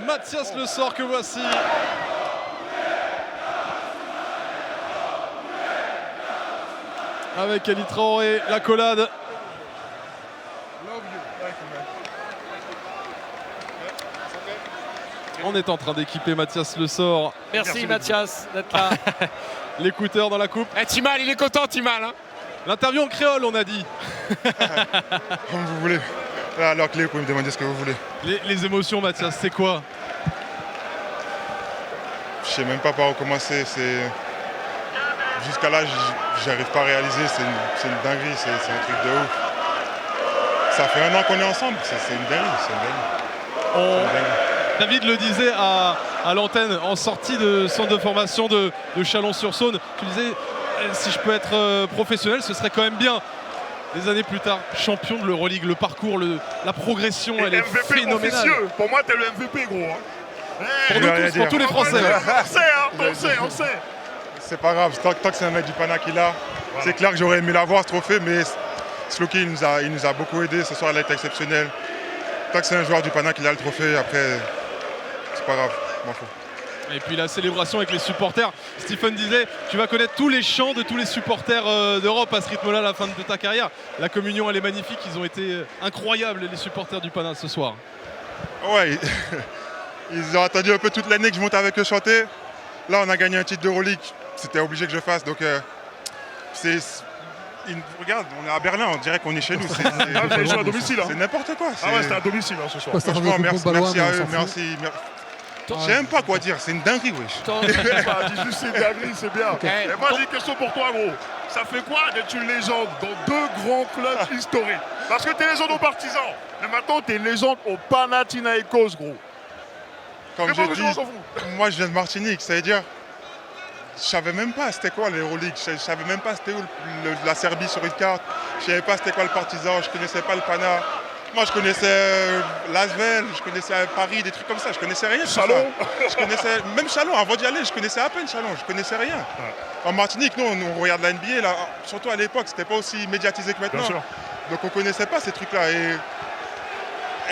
Mathias Le Sort que voici. Avec Ali Traoré, la collade. On est en train d'équiper Mathias Le Sort. Merci Mathias d'être là. L'écouteur dans la coupe. Timal, il est content, Timal. Hein. L'interview en créole, on a dit. Comme vous voulez. Là, la clé, vous pouvez me demander ce que vous voulez. Les émotions, Mathias, c'est quoi? Je sais même pas par où commencer. Jusqu'à là, j'arrive pas à réaliser. C'est une dinguerie, c'est un truc de ouf. Ça fait 1 an qu'on est ensemble. C'est une dinguerie. C'est une dinguerie. David le disait à l'antenne en sortie de centre de formation de Chalon-sur-Saône. Tu disais, si je peux être professionnel, ce serait quand même bien. Des années plus tard, champion de l'Euroleague, le parcours, la progression, elle est phénoménale. Pour moi, t'es le MVP, gros. Hein. Pour nous tous, pour tous les Français. On sait. C'est pas grave, tant que c'est un mec du Pana qui l'a. Voilà. C'est clair que j'aurais aimé l'avoir ce trophée, mais Sloki il nous a beaucoup aidé. Ce soir, il a été exceptionnel. Tant que c'est un joueur du Pana qui a le trophée, après, c'est pas grave, je m'en fous. Et puis la célébration avec les supporters. Stephen disait, tu vas connaître tous les chants de tous les supporters d'Europe à ce rythme-là à la fin de ta carrière. La communion, elle est magnifique. Ils ont été incroyables, les supporters du Pana, ce soir. Ouais, ils ont attendu un peu toute l'année que je monte avec eux chanter. Là, on a gagné un titre d'Euroleague. C'était obligé que je fasse. Donc, regarde, on est à Berlin, on dirait qu'on est chez nous. Vous avez joué à domicile. C'est n'importe quoi. Ah ouais, c'était à domicile ce soir. Franchement, merci à eux, merci. Je sais même pas quoi dire, c'est une dinguerie, wesh. Dis juste c'est une dinguerie, c'est bien. Okay. Et moi j'ai une question pour toi, gros. Ça fait quoi d'être une légende dans 2 grands clubs historiques? Parce que t'es légende aux Partisans, mais maintenant t'es légende au Panathinaikos, gros. Comme j'ai dit, moi je viens de Martinique, ça veut dire, je savais même pas c'était quoi l'Euroleague, je savais même pas c'était où la Serbie sur une carte, je savais pas c'était quoi le Partizan, je connaissais pas le Pana. Moi, je connaissais Lasvel, je connaissais Paris, des trucs comme ça. Je connaissais rien. Chalon. Je connaissais même Chalon. Avant d'y aller, je connaissais à peine Chalon. Je connaissais rien. Ouais. En Martinique, nous, on regarde la NBA. Là, surtout à l'époque, c'était pas aussi médiatisé que maintenant. Donc, on connaissait pas ces trucs-là. Et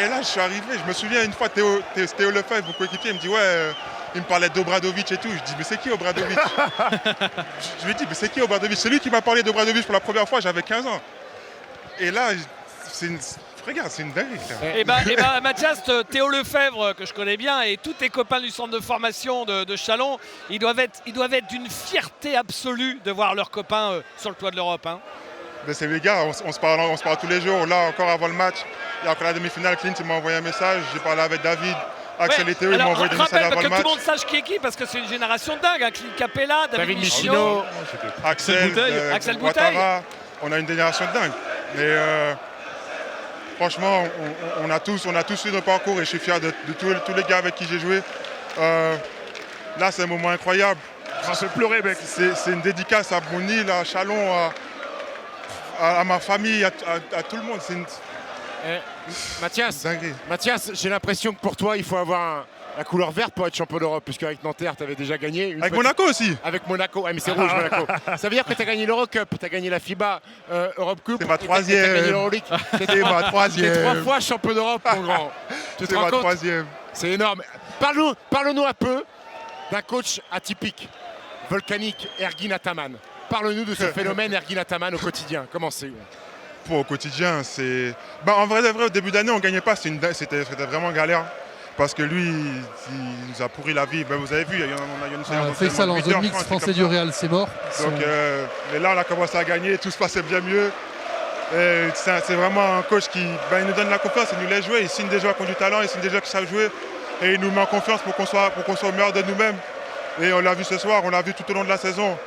là, je suis arrivé. Je me souviens une fois, Théo Lefebvre, mon coéquipier, il me dit ouais. Il me parlait d'Obradovic et tout. Je dis mais c'est qui Obradovic? Je lui ai dit mais c'est qui Obradovic? C'est lui qui m'a parlé d'Obradovic pour la première fois. J'avais 15 ans. Et là, regarde, c'est une dinguerie. Et ben, Mathias, Théo Lefebvre, que je connais bien, et tous tes copains du centre de formation de Chalon, ils doivent être d'une fierté absolue de voir leurs copains sur le toit de l'Europe. Hein. C'est les gars, on se parle tous les jours. Là, encore avant le match, il y a encore la demi-finale, Clint m'a envoyé un message. J'ai parlé avec David, Axel et Théo, ils m'ont envoyé des messages avant le match. Que tout le monde sache qui est qui, parce que c'est une génération dingue. Hein. Clint Capella, David Michino, Axel Bouteille. On a une génération de dingue. Mais franchement, on a tous eu nos parcours et je suis fier de tous les gars avec qui j'ai joué. Là, c'est un moment incroyable. Ça fait pleurer, mec. C'est une dédicace à mon île, à Chalon, à ma famille, à tout le monde. C'est une... Mathias, j'ai l'impression que pour toi, il faut avoir la couleur verte pour être champion d'Europe, puisque avec Nanterre, tu avais déjà gagné. Avec Monaco aussi. Avec Monaco, ouais, mais c'est rouge Monaco. Ça veut dire que tu as gagné l'Eurocup, tu as gagné la FIBA Europe Cup. C'est ma troisième. C'est ma troisième. Tu es 3 fois champion d'Europe, mon grand. C'est ma troisième. C'est énorme. Parle-nous un peu d'un coach atypique, volcanique, Ergin Ataman. Parle-nous de ce phénomène Ergin Ataman au quotidien. Comment c'est? Au quotidien, c'est... en vrai, au début d'année, on ne gagnait pas. C'était vraiment galère. Parce que lui, il nous a pourri la vie. Vous avez vu, il y a une séance Faisal en zone mix français du Real, c'est mort. Donc, mais là, on a commencé à gagner, tout se passait bien mieux. C'est vraiment un coach qui il nous donne la confiance, il nous laisse jouer, il signe des joueurs qui ont du talent, il signe des joueurs qui savent jouer. Et il nous met en confiance pour qu'on soit au meilleur de nous-mêmes. Et on l'a vu ce soir, on l'a vu tout au long de la saison.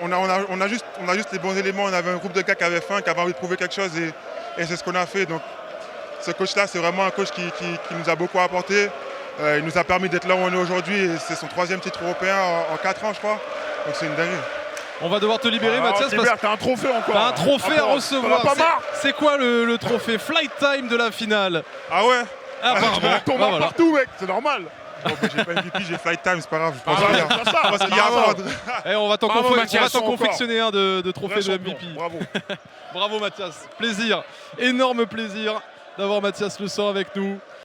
On a juste les bons éléments, on avait un groupe de gars qui avaient faim, qui avaient envie de prouver quelque chose et c'est ce qu'on a fait. Donc, ce coach-là, c'est vraiment un coach qui nous a beaucoup apporté. Il nous a permis d'être là où on est aujourd'hui. C'est son 3e titre européen en 4 ans, je crois. Donc c'est une dinguerie. On va devoir te libérer, Mathias. T'as un trophée encore. T'as un trophée à recevoir. C'est quoi le trophée Flight Time de la finale? Ah ouais? Ton marre partout, mec, c'est normal. Bon, j'ai pas MVP, j'ai Flight Time, c'est pas grave. Je pense qu'il y a à prendre. On va t'en confectionner un de trophée de MVP. Bravo. Bravo Mathias, plaisir, énorme plaisir. d'avoir Mathias Le Sang avec nous.